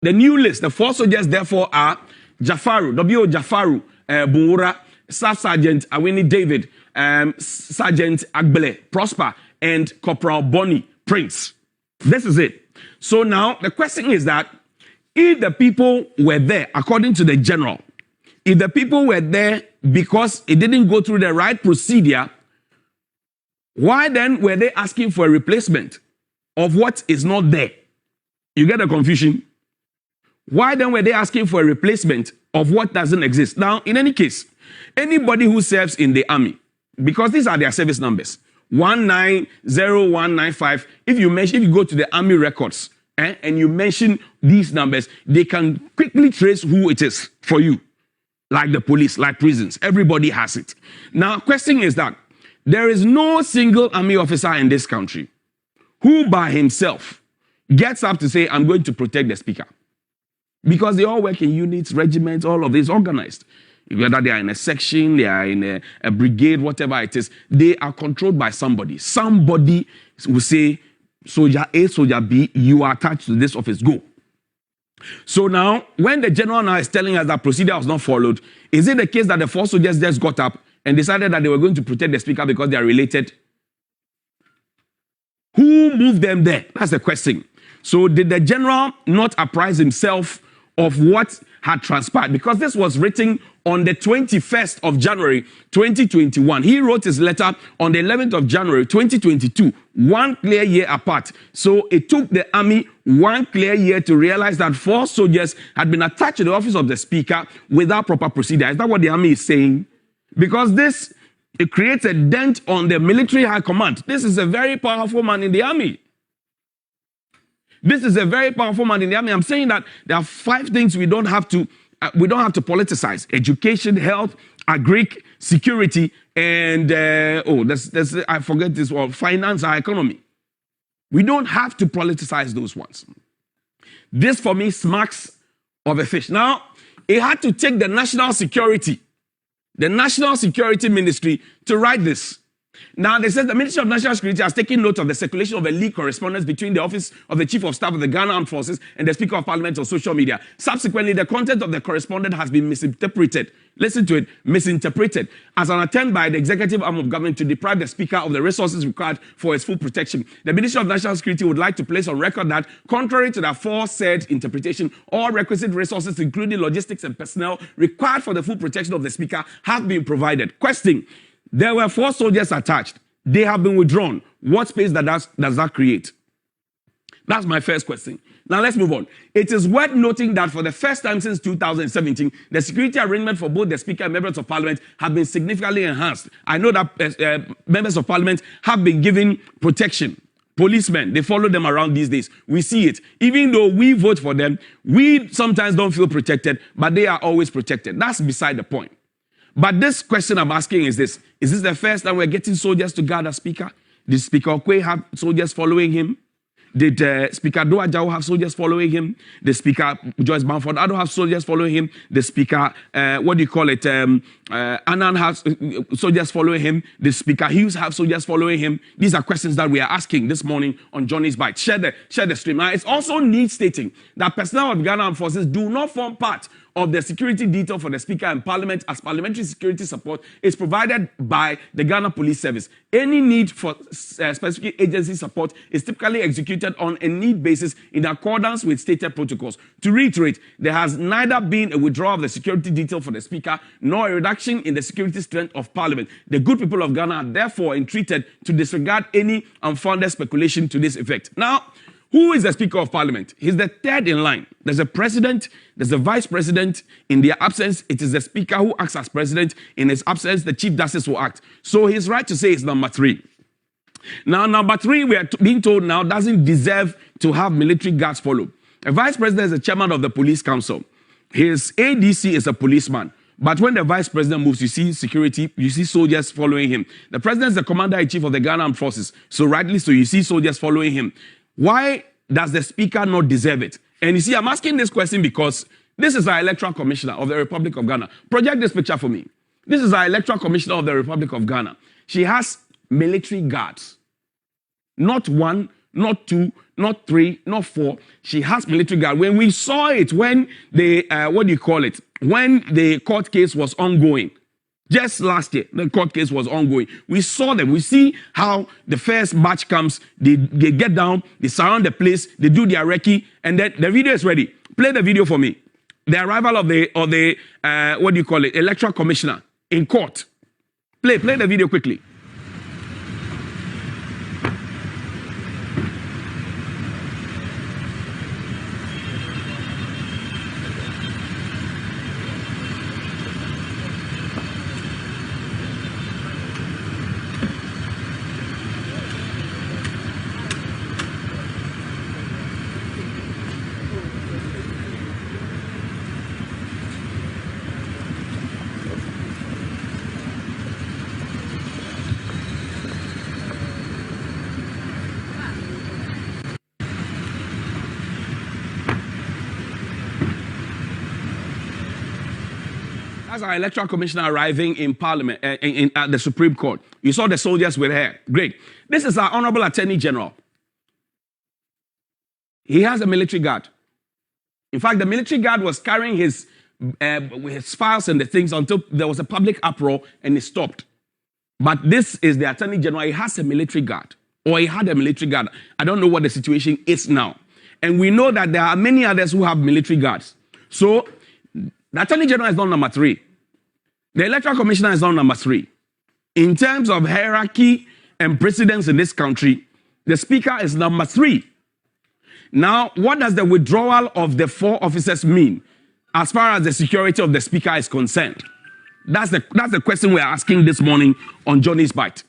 The new list, the 4 soldiers, therefore, are Jafaru, W.O. Jafaru, Bunwura, Staff Sergeant Awini David, Sergeant Agbele Prosper, and Corporal Bonnie Prince. This is it. So now the question is that if the people were there, according to the general, if the people were there because it didn't go through the right procedure, why then were they asking for a replacement of what is not there? You get the confusion? Why then were they asking for a replacement of what doesn't exist? Now, in any case, anybody who serves in the army, because these are their service numbers, 190195, if you go to the army records and you mention these numbers, they can quickly trace who it is for you. Like the police, like prisons, everybody has it. Now, question is that there is no single army officer in this country who by himself gets up to say, I'm going to protect the speaker. Because they all work in units, regiments, all of this organized. Whether they are in a section, they are in a brigade, whatever it is, they are controlled by somebody. Somebody will say, Soldier A, Soldier B, you are attached to this office, go. So now, when the general now is telling us that procedure was not followed, is it the case that the 4 soldiers just got up and decided that they were going to protect the speaker because they are related? Who moved them there? That's the question. So did the general not apprise himself of what had transpired? Because this was written on the 21st of January, 2021. He wrote his letter on the 11th of January, 2022, 1 clear year apart. So it took the army 1 clear year to realize that 4 soldiers had been attached to the office of the speaker without proper procedure. Is that what the army is saying? Because it creates a dent on the military high command. This is a very powerful man in the army. This is a very powerful man in the army. I'm saying that there are 5 things we don't have to politicize: education, health, agric, security, and I forget this one, finance, our economy. We don't have to politicize those ones. This for me smacks of a fish. Now, it had to take the national security ministry to write this. Now, they said the Ministry of National Security has taken note of the circulation of a leaked correspondence between the Office of the Chief of Staff of the Ghana Armed Forces and the Speaker of Parliament on social media. Subsequently, the content of the correspondence has been misinterpreted. Listen to it, misinterpreted as an attempt by the executive arm of government to deprive the Speaker of the resources required for his full protection. The Ministry of National Security would like to place on record that, contrary to the aforesaid interpretation, all requisite resources, including logistics and personnel required for the full protection of the Speaker, have been provided. Question: there were 4 soldiers attached. They have been withdrawn. What space does that create? That's my first question. Now let's move on. It is worth noting that for the first time since 2017, the security arrangement for both the Speaker and members of Parliament have been significantly enhanced. I know that members of Parliament have been given protection. Policemen, they follow them around these days. We see it. Even though we vote for them, we sometimes don't feel protected, but they are always protected. That's beside the point. But this question I'm asking is this: is this the first time we're getting soldiers to guard a speaker? Did Speaker Okwe have soldiers following him? Did Speaker Doa Jao have soldiers following him? The Speaker Joyce Bamford Ado have soldiers following him? The Speaker, Annan has soldiers following him? The Speaker Hughes have soldiers following him? These are questions that we are asking this morning on Johnny's Bite. Share the stream. Now, it's also needs stating that personnel of Ghana Armed Forces do not form part of the security detail for the Speaker and Parliament, as parliamentary security support is provided by the Ghana Police Service. Any need for specific agency support is typically executed on a need basis in accordance with stated protocols. To reiterate, there has neither been a withdrawal of the security detail for the Speaker nor a reduction in the security strength of Parliament. The good people of Ghana are therefore entreated to disregard any unfounded speculation to this effect. Now, who is the Speaker of Parliament? He's the 3rd in line. There's a president, there's a vice president. In their absence, it is the Speaker who acts as president. In his absence, the Chief Justice will act. So he's right to say it's number 3. Now, number 3, we are being told now, doesn't deserve to have military guards follow. A vice president is the chairman of the police council. His ADC is a policeman. But when the vice president moves, you see security, you see soldiers following him. The president is the commander-in-chief of the Ghana Armed Forces. So rightly so, you see soldiers following him. Why does the Speaker not deserve it? And you see, I'm asking this question because this is our Electoral Commissioner of the Republic of Ghana. Project this picture for me. This is our Electoral Commissioner of the Republic of Ghana. She has military guards. Not 1, not 2, not 3, not 4. She has military guard. When we saw it, when the, when the court case was ongoing, just last year, the court case was ongoing. We saw them. We see how the first batch comes. They get down, they surround the place, they do their recce, and then the video is ready. Play the video for me. The arrival of the electoral commissioner in court. Play the video quickly. That's our electoral commissioner arriving in Parliament, at the Supreme Court. You saw the soldiers with her. Great. This is our Honorable Attorney General. He has a military guard. In fact, the military guard was carrying his files and the things until there was a public uproar and he stopped. But this is the Attorney General. He has a military guard, or he had a military guard. I don't know what the situation is now. And we know that there are many others who have military guards. So the Attorney General is not number 3. The Electoral Commissioner is not number 3. In terms of hierarchy and precedence in this country, the Speaker is number 3. Now, what does the withdrawal of the 4 officers mean as far as the security of the Speaker is concerned? That's the question we're asking this morning on Johnny's Bite.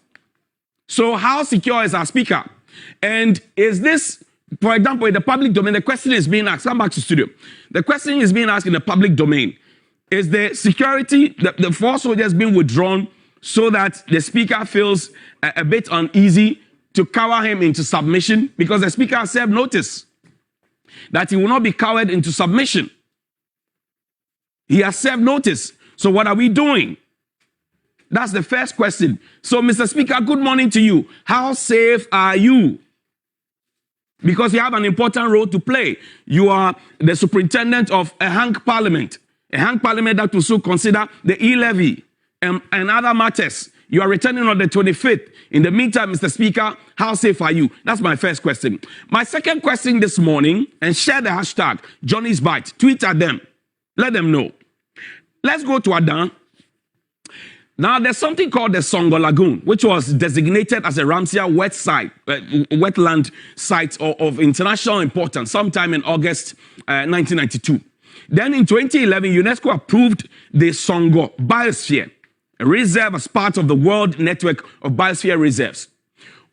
So how secure is our Speaker? And is this, for example, in the public domain, the question is being asked. Come back to studio. The question is being asked in the public domain. Is the security, the 4 soldiers being withdrawn so that the Speaker feels a bit uneasy to cower him into submission? Because the Speaker has served notice that he will not be cowered into submission. He has served notice. So what are we doing? That's the first question. So, Mr. Speaker, good morning to you. How safe are you? Because you have an important role to play. You are the superintendent of a hung parliament. A hung parliament that will soon consider the e-levy and other matters. You are returning on the 25th. In the meantime, Mr. Speaker, how safe are you? That's my first question. My second question this morning, and share the hashtag, Johnny's Bite. Tweet at them. Let them know. Let's go to Adan. Now, there's something called the Songo Lagoon, which was designated as a Ramsar wetland site of international importance sometime in August 1992. Then in 2011, UNESCO approved the Songo Biosphere, a reserve as part of the World Network of Biosphere Reserves.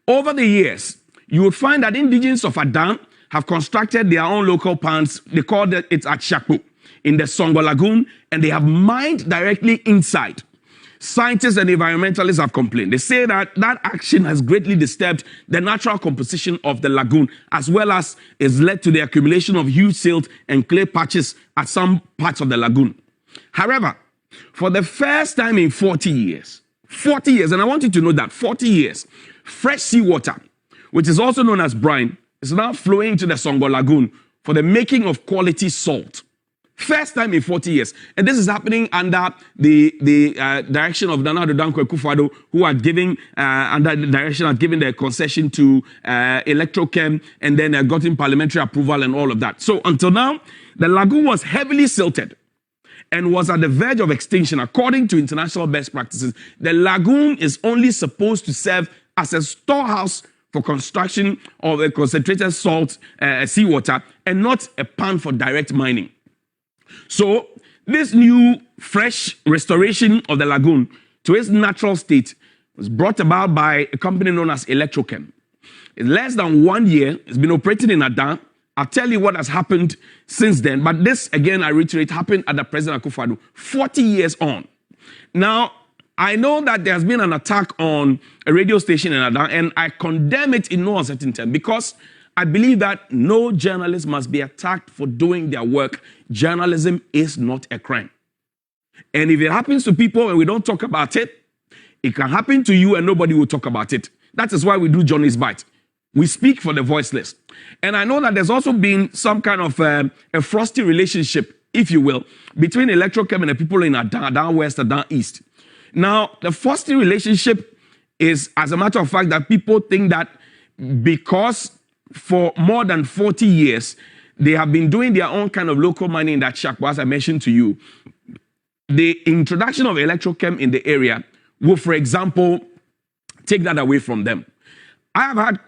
Over the years, you would find that indigenes of Adan have constructed their own local ponds. They call it Achakpo in the Songo Lagoon, and they have mined directly inside. Scientists and environmentalists have complained. They say that that action has greatly disturbed the natural composition of the lagoon, as well as has led to the accumulation of huge silt and clay patches at some parts of the lagoon. However, for the first time in 40 years, and I want you to know that 40 years, fresh seawater, which is also known as brine, is now flowing to the Songo Lagoon for the making of quality salt. First time in 40 years. And this is happening under the direction of Nana Addo Dankwa Akufo-Addo, who had given, under the direction had given the concession to ELECTROCHEM, and then gotten parliamentary approval and all of that. So until now, the lagoon was heavily silted and was at the verge of extinction. According to international best practices, the lagoon is only supposed to serve as a storehouse for construction of a concentrated salt seawater and not a pond for direct mining. So this new fresh restoration of the lagoon to its natural state was brought about by a company known as ELECTROCHEM. In less than 1 year, it's been operating in Adan. I'll tell you what has happened since then. But this, again, I reiterate, happened under President Akufo-Addo 40 years on. Now, I know that there has been an attack on a radio station in Adan, and I condemn it in no uncertain term because I believe that no journalist must be attacked for doing their work. Journalism is not a crime. And if it happens to people and we don't talk about it, it can happen to you and nobody will talk about it. That is why we do Johnny's Bite. We speak for the voiceless. And I know that there's also been some kind of a frosty relationship, if you will, between ELECTROCHEM and the people in Adan, down west, down east. Now, the frosty relationship is, as a matter of fact, that people think that because for more than 40 years, they have been doing their own kind of local mining in that shack, as I mentioned to you, the introduction of ELECTROCHEM in the area will, for example, take that away from them. I have had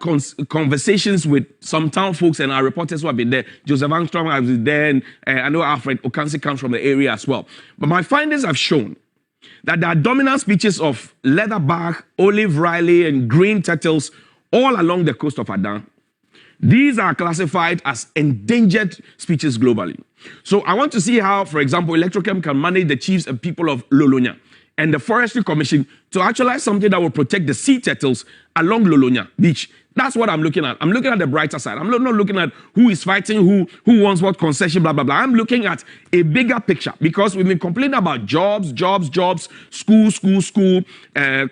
conversations with some town folks and our reporters who have been there. Joseph Armstrong has been there, and I know Alfred Okansi comes from the area as well. But my findings have shown that there are dominant species of leatherback, olive riley, and green turtles all along the coast of Adan. These are classified as endangered species globally. So I want to see how, for example, ELECTROCHEM can manage the chiefs and people of Lolonia and the Forestry Commission to actualize something that will protect the sea turtles along Lolonia Beach. That's what I'm looking at. I'm looking at the brighter side. I'm not looking at who is fighting, who wants what concession, blah, blah, blah. I'm looking at a bigger picture because we've been complaining about jobs, school,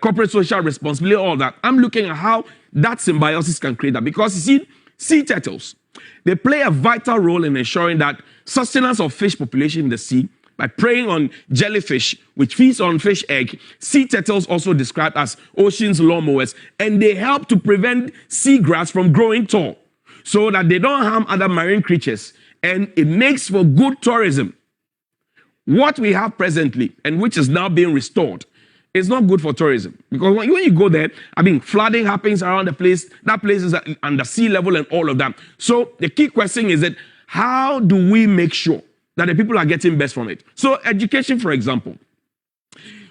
corporate social responsibility, all that. I'm looking at how that symbiosis can create that because you see, sea turtles, they play a vital role in ensuring that sustenance of fish population in the sea by preying on jellyfish, which feeds on fish egg. Sea turtles also described as ocean's lawnmowers, and they help to prevent seagrass from growing tall so that they don't harm other marine creatures, and it makes for good tourism. What we have presently, and which is now being restored, is not good for tourism because when you go there, I mean, flooding happens around the place. That place is under sea level and all of that. So the key question is that how do we make sure that the people are getting best from it? So education, for example,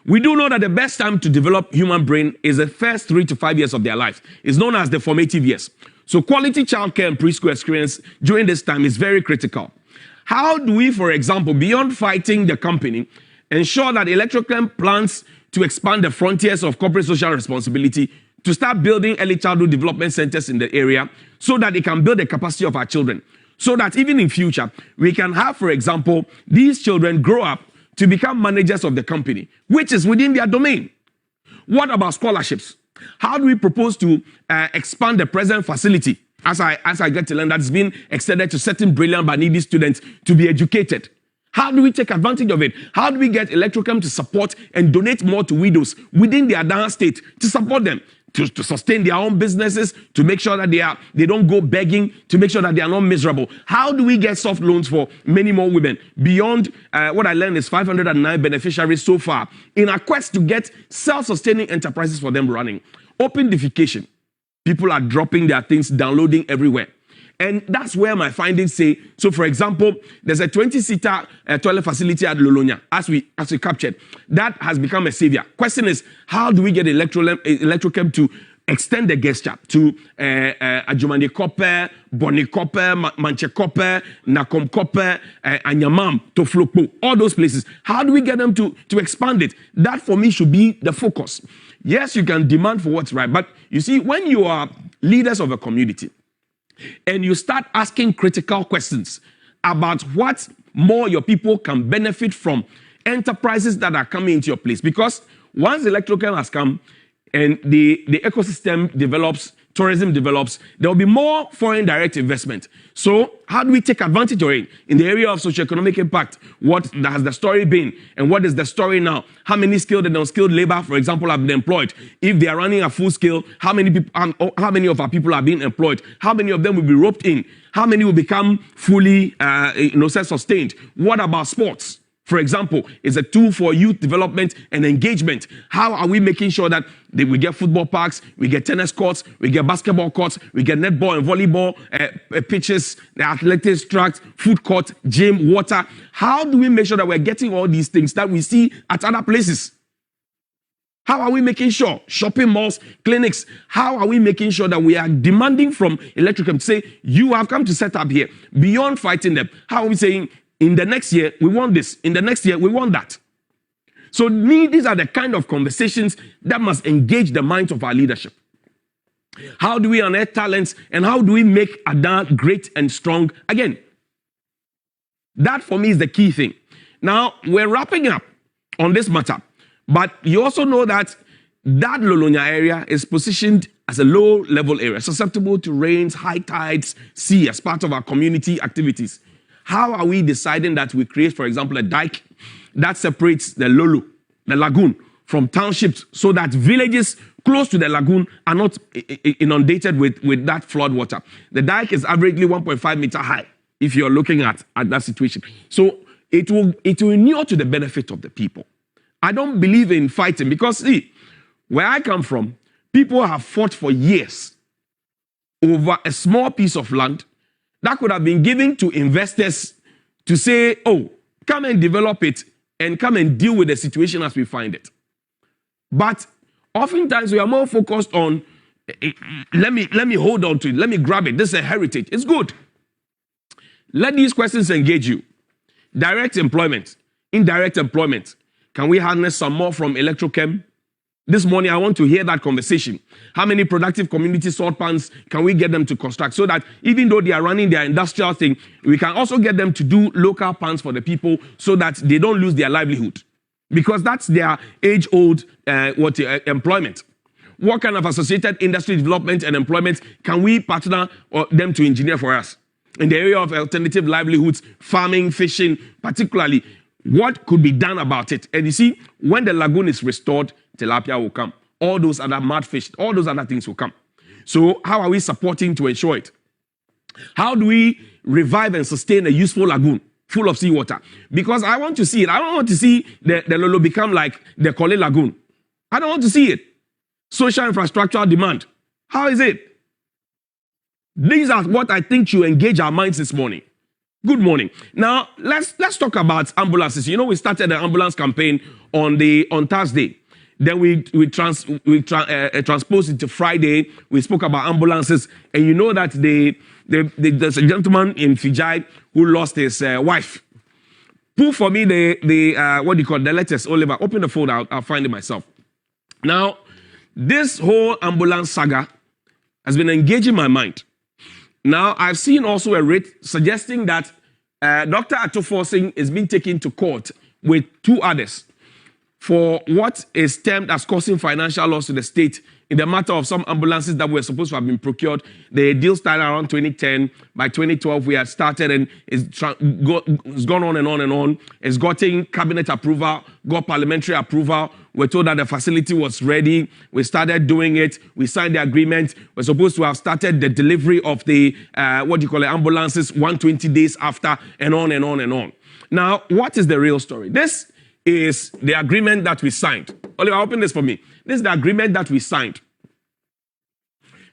we do know that the best time to develop human brain is the first 3 to 5 years of their life. It's known as the formative years. So quality childcare and preschool experience during this time is very critical. How do we, for example, beyond fighting the company, ensure that ELECTROCHEM plans to expand the frontiers of corporate social responsibility to start building early childhood development centers in the area so that it can build the capacity of our children? So that even in future, we can have, for example, these children grow up to become managers of the company, which is within their domain. What about scholarships? How do we propose to expand the present facility, as I get to learn, that's been extended to certain brilliant but needy students to be educated? How do we take advantage of it? How do we get ELECTROCHEM to support and donate more to widows within the Adan state to support them, to sustain their own businesses, to make sure that they don't go begging, to make sure that they are not miserable? How do we get soft loans for many more women? Beyond what I learned is 509 beneficiaries so far in a quest to get self-sustaining enterprises for them running. Open defecation. People are dropping their things, downloading everywhere. And that's where my findings say, so for example, there's a 20-seater toilet facility at Lolonia, as we captured. That has become a savior. Question is, how do we get ELECTROCHEM to extend the gesture to Ajumani Kope, Boni Kope, Manche Kope, Nakom Kope, Anyamam, Toflopo, all those places? How do we get them to expand it? That for me should be the focus. Yes, you can demand for what's right, but you see, when you are leaders of a community, and you start asking critical questions about what more your people can benefit from enterprises that are coming into your place. Because once ELECTROCHEM has come and the ecosystem develops, tourism develops, there will be more foreign direct investment. So how do we take advantage of it? In the area of socioeconomic impact, what has the story been? And what is the story now? How many skilled and unskilled labor, for example, have been employed? If they are running a full scale, how many of our people are being employed? How many of them will be roped in? How many will become fully self-sustained? What about sports? For example, is a tool for youth development and engagement. How are we making sure that we get football parks, we get tennis courts, we get basketball courts, we get netball and volleyball pitches, the athletics tracks, food court, gym, water? How do we make sure that we're getting all these things that we see at other places? How are we making sure? Shopping malls, clinics, how are we making sure that we are demanding from ELECTROCHEM to say, you have come to set up here, beyond fighting them? How are we saying, in the next year, we want this. In the next year, we want that. So these are the kind of conversations that must engage the minds of our leadership. How do we unearth talents and how do we make Adan great and strong again? That for me is the key thing. Now, we're wrapping up on this matter, but you also know that that Lolonya area is positioned as a low-level area, susceptible to rains, high tides, sea, as part of our community activities. How are we deciding that we create, for example, a dike that separates the Lolo, the lagoon, from townships so that villages close to the lagoon are not inundated with that flood water? The dike is averagely 1.5 meter high if you're looking at that situation. So it will inure to the benefit of the people. I don't believe in fighting because, see, where I come from, people have fought for years over a small piece of land that could have been given to investors to say, oh, come and develop it and come and deal with the situation as we find it. But oftentimes we are more focused on, let me hold on to it, let me grab it. This is a heritage. It's good. Let these questions engage you. Direct employment, indirect employment. Can we harness some more from ELECTROCHEM? This morning, I want to hear that conversation. How many productive community salt pans can we get them to construct so that even though they are running their industrial thing, we can also get them to do local pans for the people so that they don't lose their livelihood? Because that's their age-old employment. What kind of associated industry development and employment can we partner them to engineer for us? In the area of alternative livelihoods, farming, fishing, particularly, what could be done about it? And you see, when the lagoon is restored, tilapia will come. All those other mudfish, all those other things will come. So how are we supporting to ensure it? How do we revive and sustain a useful lagoon full of seawater? Because I want to see it. I don't want to see the Lolo become like the Kole Lagoon. I don't want to see it. Social infrastructural demand. How is it? These are what I think should engage our minds this morning. Good morning. Now, let's talk about ambulances. You know, we started the ambulance campaign on Thursday. Then we transposed it to Friday. We spoke about ambulances. And you know that there's a gentleman in Fijai who lost his wife. Pull for me the letters, Oliver. Open the folder, I'll find it myself. Now, this whole ambulance saga has been engaging my mind. Now, I've seen also a writ suggesting that Dr. Atoforsin is being taken to court with two others for what is termed as causing financial loss to the state in the matter of some ambulances that were supposed to have been procured. The deal started around 2010. By 2012, we had started and it's gone on and on and on. It's gotten cabinet approval, got parliamentary approval. We're told that the facility was ready. We started doing it. We signed the agreement. We're supposed to have started the delivery of the, ambulances 120 days after, and on and on and on. Now, what is the real story? This is the agreement that we signed. Oliver, open this for me. This is the agreement that we signed.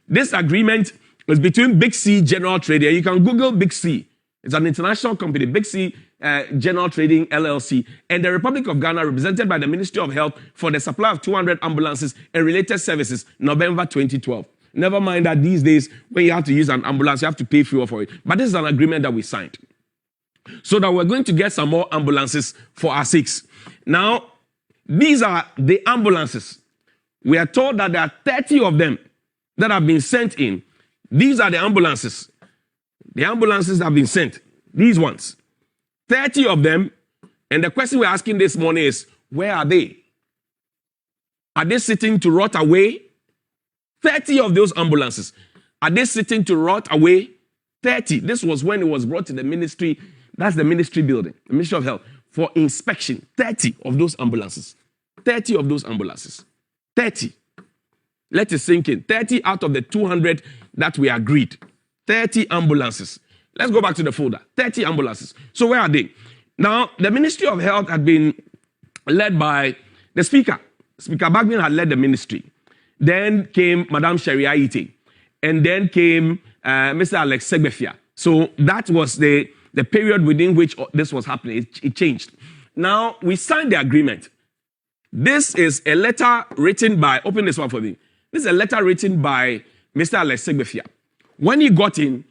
This agreement is between Big C General Trading. You can Google Big C. It's an international company, Big C General Trading LLC, and the Republic of Ghana, represented by the Ministry of Health, for the supply of 200 ambulances and related services, November 2012. Never mind that these days, when you have to use an ambulance, you have to pay fuel for it. But this is an agreement that we signed. So that we're going to get some more ambulances for our sakes. Now, these are the ambulances. We are told that there are 30 of them that have been sent in. These are the ambulances. The ambulances have been sent. These ones. 30 of them. And the question we're asking this morning is, where are they? Are they sitting to rot away? 30 of those ambulances. Are they sitting to rot away? 30. This was when it was brought to the ministry. That's the ministry building, the Ministry of Health, for inspection. 30 of those ambulances. 30 of those ambulances. 30. Let it sink in. 30 out of the 200 that we agreed. 30 ambulances. Let's go back to the folder. 30 ambulances. So where are they? Now, the Ministry of Health had been led by the Speaker. Speaker Bagbin had led the ministry. Then came Madame Sharia Ite. And then came Mr. Alex Segbefia. So that was the period within which this was happening. It changed. Now, we signed the agreement. This is a letter written by, open this one for me. This is a letter written by Mr. Alex Segbefia. When he got in,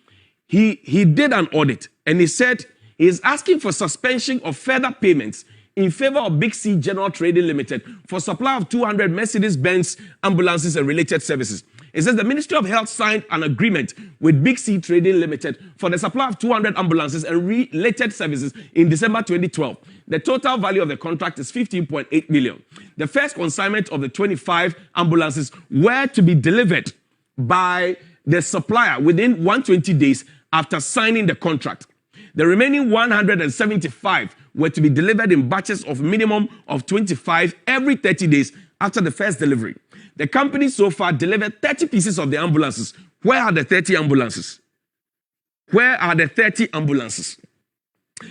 he did an audit and he said he's asking for suspension of further payments in favor of Big C General Trading Limited for supply of 200 Mercedes-Benz ambulances and related services. It says the Ministry of Health signed an agreement with Big C Trading Limited for the supply of 200 ambulances and related services in December 2012. The total value of the contract is 15.8 million. The first consignment of the 25 ambulances were to be delivered by the supplier within 120 days after signing the contract. The remaining 175 were to be delivered in batches of minimum of 25 every 30 days after the first delivery. The company so far delivered 30 pieces of the ambulances. Where are the 30 ambulances? Where are the 30 ambulances?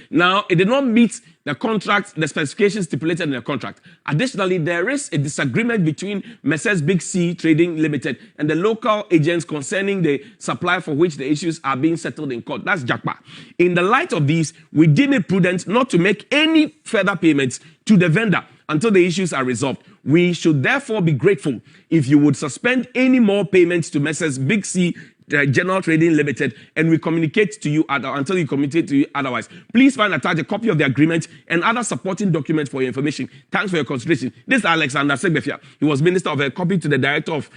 Now, it did not meet the contract, the specifications stipulated in the contract. Additionally, there is a disagreement between Messrs. Big C Trading Limited and the local agents concerning the supply for which the issues are being settled in court. That's JACPA. In the light of these, we deem it prudent not to make any further payments to the vendor until the issues are resolved. We should therefore be grateful if you would suspend any more payments to Messrs. Big C General Trading Limited, and we communicate to you until you communicate to you otherwise. Please find attached a copy of the agreement and other supporting documents for your information. Thanks for your consideration. This is Alexander Segbefia. He was Minister of a copy to the Director of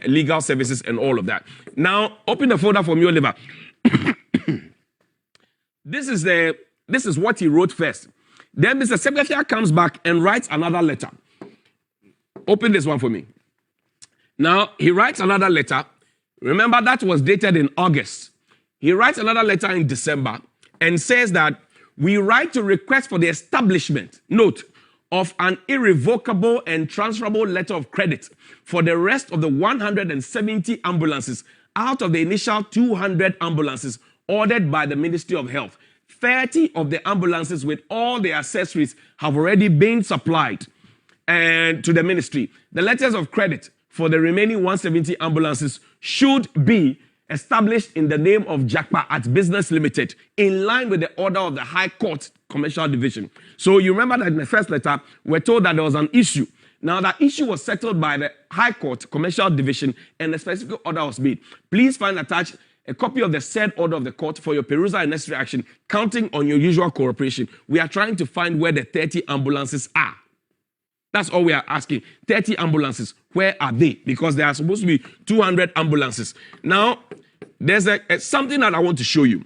Legal Services and all of that. Now, open the folder for me, Oliver. This is what he wrote first. Then Mr. Segbefia comes back and writes another letter. Open this one for me. Now, he writes another letter. Remember, that was dated in August. He writes another letter in December and says that we write to request for the establishment, note, of an irrevocable and transferable letter of credit for the rest of the 170 ambulances out of the initial 200 ambulances ordered by the Ministry of Health. 30 of the ambulances with all the accessories have already been supplied to the ministry. The letters of credit for the remaining 170 ambulances should be established in the name of JACPA at Business Limited, in line with the order of the High Court Commercial Division. So you remember that in the first letter, we're told that there was an issue. Now, that issue was settled by the High Court Commercial Division, and a specific order was made. Please find attached a copy of the said order of the court for your perusal and necessary action, counting on your usual cooperation. We are trying to find where the 30 ambulances are. That's all we are asking. 30 ambulances, where are they? Because there are supposed to be 200 ambulances. Now, there's something that I want to show you.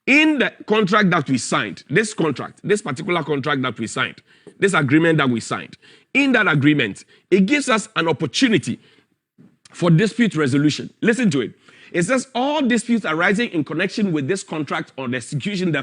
In the contract that we signed, this particular contract that we signed, this agreement that we signed, in that agreement, it gives us an opportunity for dispute resolution. Listen to it. It says, all disputes arising in connection with this contract or the execution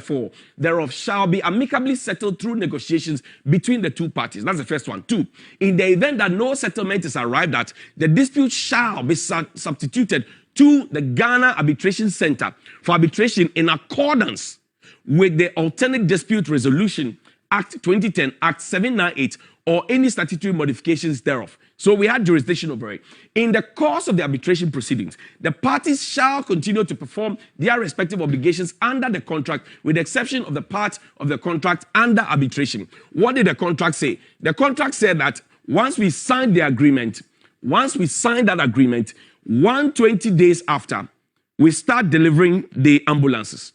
thereof shall be amicably settled through negotiations between the two parties. That's the first one. 2, in the event that no settlement is arrived at, the dispute shall be substituted to the Ghana Arbitration Center for arbitration in accordance with the Alternate Dispute Resolution Act 2010, Act 798, or any statutory modifications thereof. So we had jurisdiction over it. In the course of the arbitration proceedings, the parties shall continue to perform their respective obligations under the contract, with the exception of the part of the contract under arbitration. What did the contract say? The contract said that once we signed the agreement, 120 days after, we start delivering the ambulances.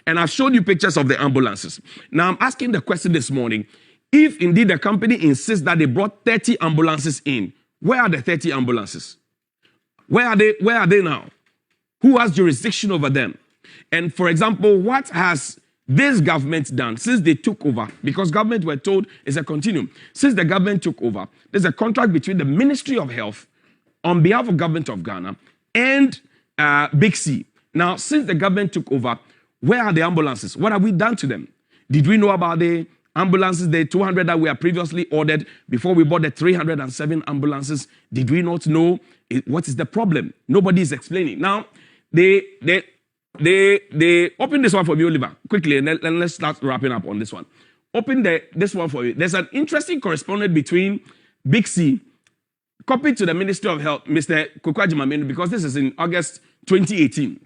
And I've showed you pictures of the ambulances. Now, I'm asking the question this morning, if indeed the company insists that they brought 30 ambulances in, where are the 30 ambulances? Where are they now? Who has jurisdiction over them? And for example, what has this government done since they took over? Because government, we're told, is a continuum. Since the government took over, there's a contract between the Ministry of Health on behalf of Government of Ghana and Big C. Now, since the government took over, where are the ambulances? What have we done to them? Did we know about the ambulances, the 200 that were previously ordered before we bought the 307 ambulances? Did we not know? What is the problem? Nobody is explaining. Now, they open this one for me, Oliver, quickly, and then let's start wrapping up on this one. Open this one for you. There's an interesting correspondence between Big C, copied to the Ministry of Health, Mr. Kokwajima, because this is in August 2018.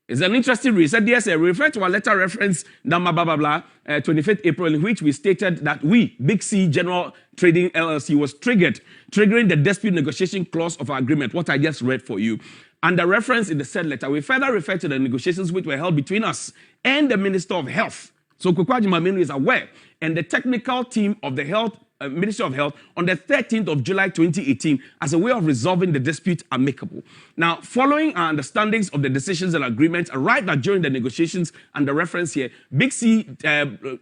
It's an interesting read. It said, yes, refer to our letter reference number, 25th April, in which we stated that we, Big C General Trading LLC, was triggering the dispute negotiation clause of our agreement, what I just read for you. And the reference in the said letter, we further refer to the negotiations which were held between us and the Minister of Health. So Kwekwa Agyeman is aware, and the technical team of the Ministry of Health on the 13th of July 2018 as a way of resolving the dispute amicable. Now, following our understandings of the decisions and agreements arrived at during the negotiations and the reference here, Big C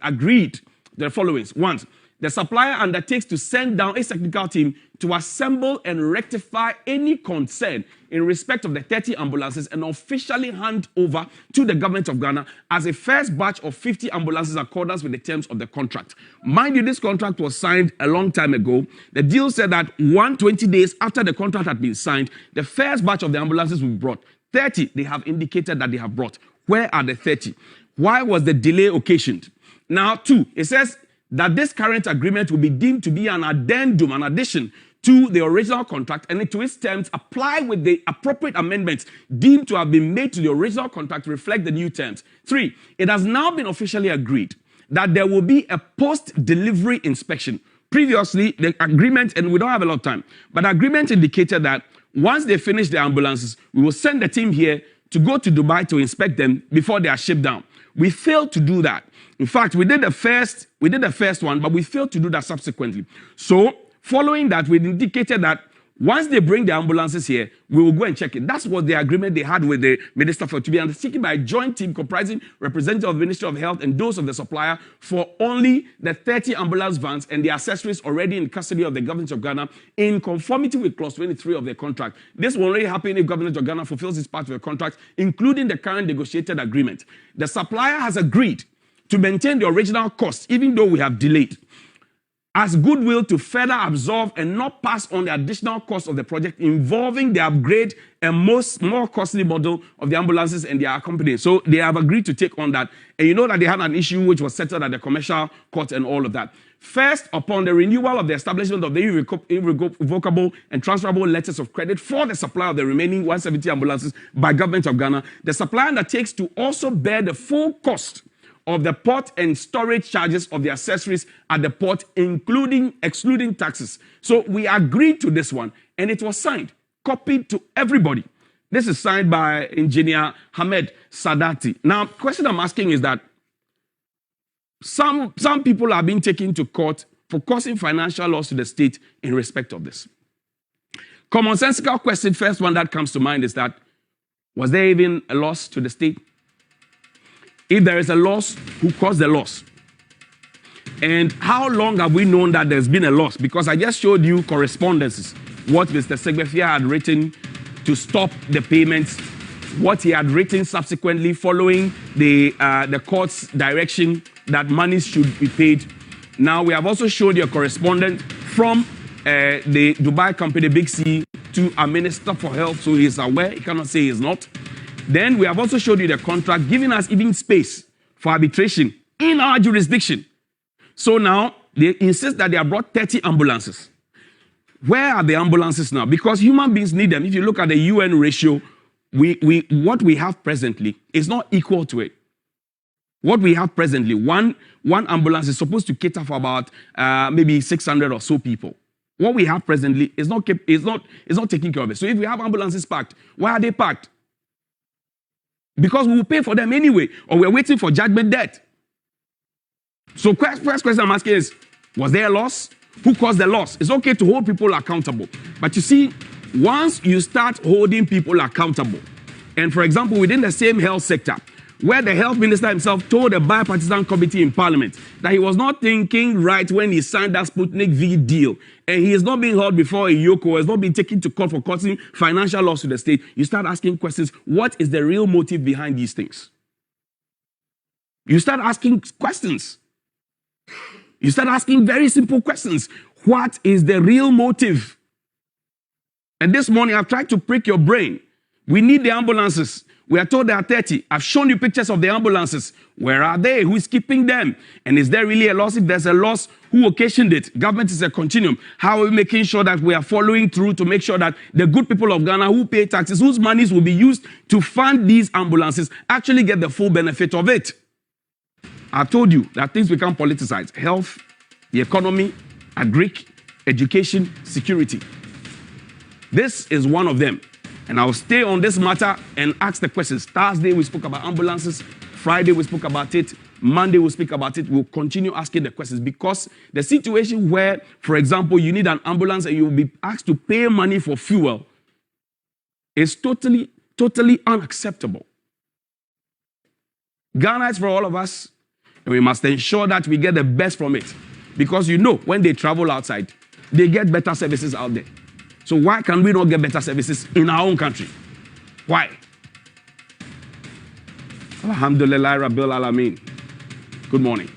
agreed the following. One, the supplier undertakes to send down a technical team to assemble and rectify any concern in respect of the 30 ambulances and officially hand over to the government of Ghana as a first batch of 50 ambulances in accordance with the terms of the contract. Mind you, this contract was signed a long time ago. The deal said that 120 days after the contract had been signed, the first batch of the ambulances will be brought. 30, they have indicated that they have brought. Where are the 30? Why was the delay occasioned? Now, 2, it says that this current agreement will be deemed to be an addendum, an addition to the original contract, and to its terms apply with the appropriate amendments deemed to have been made to the original contract to reflect the new terms. 3, it has now been officially agreed that there will be a post-delivery inspection. Previously, the agreement, and we don't have a lot of time, but the agreement indicated that once they finish the ambulances, we will send the team here to go to Dubai to inspect them before they are shipped down. We failed to do that. In fact, we did the first one, but we failed to do that subsequently. So, following that, we indicated that once they bring the ambulances here, we will go and check it. That's what the agreement they had with the Minister for to be undertaken by a joint team comprising representatives of the Ministry of Health and those of the supplier for only the 30 ambulance vans and the accessories already in custody of the government of Ghana in conformity with clause 23 of the contract. This will only happen if government of Ghana fulfills its part of the contract, including the current negotiated agreement. The supplier has agreed to maintain the original cost, even though we have delayed, as goodwill to further absorb and not pass on the additional cost of the project involving the upgrade and more costly model of the ambulances and their accompanying. So they have agreed to take on that. And you know that they had an issue which was settled at the commercial court and all of that. First, upon the renewal of the establishment of the irrevocable and transferable letters of credit for the supply of the remaining 170 ambulances by government of Ghana, the supplier undertakes to also bear the full cost of the port and storage charges of the accessories at the port, excluding taxes. So we agreed to this one, and it was signed, copied to everybody. This is signed by Engineer Hamed Sadati. Now, the question I'm asking is that some people are being taken to court for causing financial loss to the state in respect of this. Commonsensical question, first one that comes to mind is that, was there even a loss to the state? If there is a loss, who caused the loss? And how long have we known that there's been a loss? Because I just showed you correspondences, what Mr. Segbefia had written to stop the payments, what he had written subsequently following the court's direction that monies should be paid. Now, we have also showed you a correspondent from the Dubai company, Big C, to our Minister for Health, so he is aware, he cannot say he is not. Then we have also showed you the contract, giving us even space for arbitration in our jurisdiction. So now, they insist that they have brought 30 ambulances. Where are the ambulances now? Because human beings need them. If you look at the UN ratio, what we have presently is not equal to it. What we have presently, one ambulance is supposed to cater for about maybe 600 or so people. What we have presently is not taking care of it. So if we have ambulances parked, why are they parked? Because we will pay for them anyway, or we're waiting for judgment debt. So first question I'm asking is, was there a loss? Who caused the loss? It's okay to hold people accountable. But you see, once you start holding people accountable, and for example, within the same health sector, where the health minister himself told a bipartisan committee in parliament that he was not thinking right when he signed that Sputnik V deal, and he is not being held before a Yoko, has not been taken to court for causing financial loss to the state, you start asking questions, what is the real motive behind these things? You start asking questions. You start asking very simple questions. What is the real motive? And this morning, I've tried to prick your brain. We need the ambulances. We are told there are 30. I've shown you pictures of the ambulances. Where are they? Who is keeping them? And is there really a loss? If there's a loss, who occasioned it? Government is a continuum. How are we making sure that we are following through to make sure that the good people of Ghana who pay taxes, whose monies will be used to fund these ambulances, actually get the full benefit of it? I've told you that things become politicized. Health, the economy, agric, education, security. This is one of them. And I'll stay on this matter and ask the questions. Thursday, we spoke about ambulances. Friday, we spoke about it. Monday we'll speak about it. We'll continue asking the questions because the situation where, for example, you need an ambulance and you'll be asked to pay money for fuel is totally unacceptable. Ghana is for all of us, and we must ensure that we get the best from it. Because when they travel outside, they get better services out there. So why can we not get better services in our own country? Why? Alhamdulillah Rabbil Alameen. Good morning.